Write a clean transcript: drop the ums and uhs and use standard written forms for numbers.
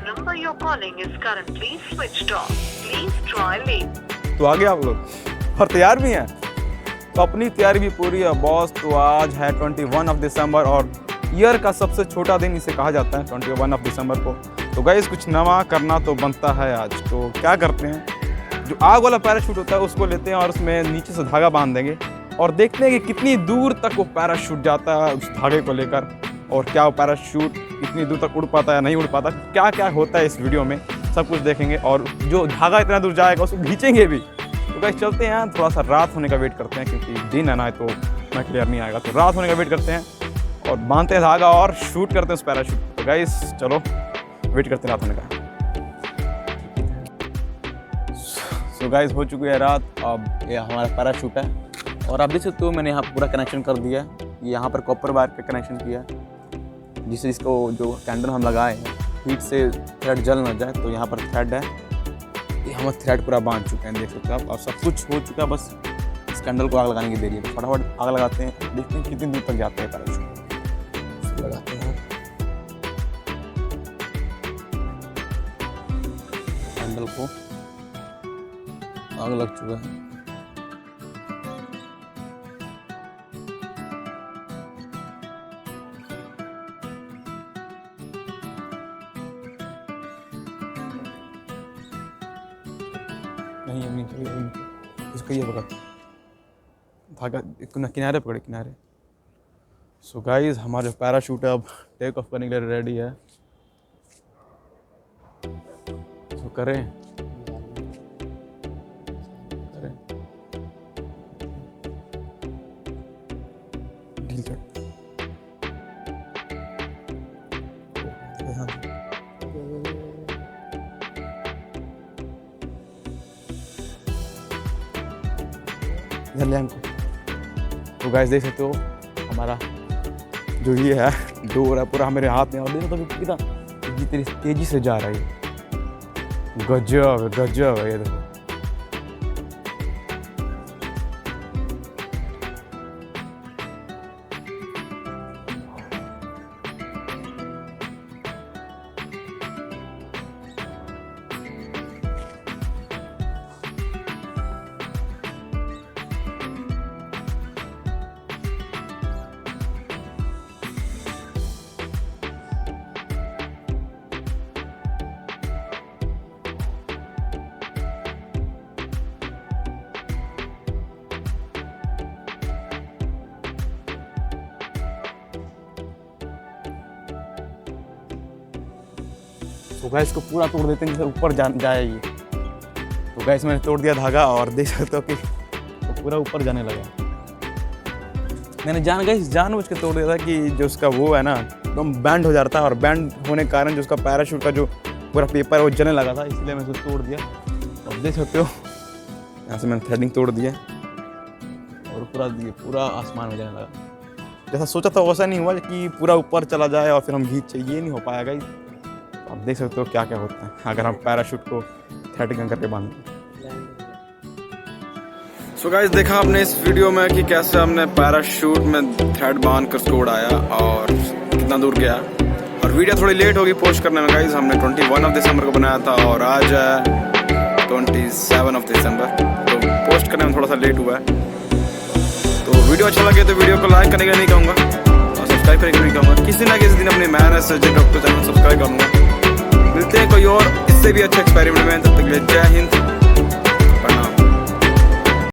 number you're calling is currently switched off. Please try later. तो आगे आप लोग और तैयार भी हैं, तो अपनी तैयारी भी पूरी है बॉस। तो आज है 21 दिसंबर और ईयर का सबसे छोटा दिन इसे कहा जाता है 21 दिसंबर को। तो गाइस कुछ नवा करना तो बनता है आज। तो क्या करते हैं, जो आग वाला पैराशूट होता है उसको लेते हैं और उसमें नीचे से धागा बांध देंगे और देखते हैं कि कितनी दूर तक वो पैराशूट जाता है उस धागे को लेकर, और क्या वो पैराशूट इतनी दूर तक उड़ पाता है नहीं उड़ पाता, क्या क्या होता है इस वीडियो में सब कुछ देखेंगे। और जो धागा इतना दूर जाएगा उसको खींचेंगे भी। तो गाइस चलते हैं, थोड़ा सा रात होने का वेट करते हैं क्योंकि दिन है ना तो मैं क्लियर नहीं आएगा। तो रात होने का वेट करते हैं और बांधते हैं धागा और शूट करते हैं उस पैराशूट। तो गाइस चलो वेट करते हैं रात होने का। सो गाइस हो चुकी है रात, अब ये हमारा पैराशूट है और आप देख सकते हो मैंने यहाँ पूरा कनेक्शन कर दिया है। यहाँ पर कॉपर वायर का कनेक्शन किया है जिससे इसको जो कैंडल हम लगाए हैं हीट से थ्रेड जल ना जाए। तो यहाँ पर थ्रेड है, ये हम थ्रेड पूरा बांध चुके हैं देख सकते हो आप, और सब कुछ हो चुका है, बस इस कैंडल को आग लगाने की देरी है। तो फटाफट आग लगाते हैं, देखते हैं कितनी दूर तक जाते हैं पैराशूट। लगाते हैं कैंडल को, आग लग चुका है। नहीं इसको ये पकड़, धागा किनारे पकड़े किनारे। सो गाइस हमारा जो पैराशूट है अब टेक ऑफ करने के लिए रेडी है। सो करें ढील कर। इधर ले हमको। तो गाइस देख सकते हो हमारा जो ये है डोर है पूरा मेरे हाथ में, और देखो तो कितना तेजी से जा रहा है। गजब गजब है ये देखो। तो गाइस इसको पूरा तोड़ देते हैं जिससे ऊपर जाए ये। तो गाइस मैंने तोड़ दिया धागा और देख सकते हो कि तो पूरा ऊपर जाने लगा। मैंने जानबूझ के तोड़ दिया था कि जो उसका वो है ना एकदम बैंड हो जाता है, और बैंड होने के कारण जो उसका पैराशूट का जो पूरा पेपर है वो जलने लगा था, इसलिए मैं उसको तोड़ दिया। और देख सकते हो यहाँ से मैंने थ्रेडिंग तोड़ दिया और पूरा आसमान में जाने लगा। जैसा सोचा था वैसा नहीं हुआ कि पूरा ऊपर चला जाए और फिर हम खींचे, ये नहीं हो पाया गाइस। आप देख सकते हो क्या क्या होता है अगर हम पैराशूट को थ्रेडिंग करके बांधें। सो गाइस देखा आपने इस वीडियो में कि कैसे हमने पैराशूट में थ्रेड बांध कर उसको उड़ाया और कितना दूर गया। और वीडियो थोड़ी लेट होगी पोस्ट करने में गाइस, हमने 21 दिसंबर को बनाया था और आज है 27 दिसंबर, तो पोस्ट करने में थोड़ा सा लेट हुआ है। तो वीडियो अच्छा लगे तो वीडियो को लाइक करने का नहीं कहूँगा और सब्सक्राइब करने का नहीं कहूँगा। किसी ना किसी दिन अपनी मेहनत से डॉक्टर चैनल सब्सक्राइब करूँगा। मिलते हैं कोई और इससे भी अच्छा एक्सपेरिमेंट में, तब तक के लिए जय हिंद।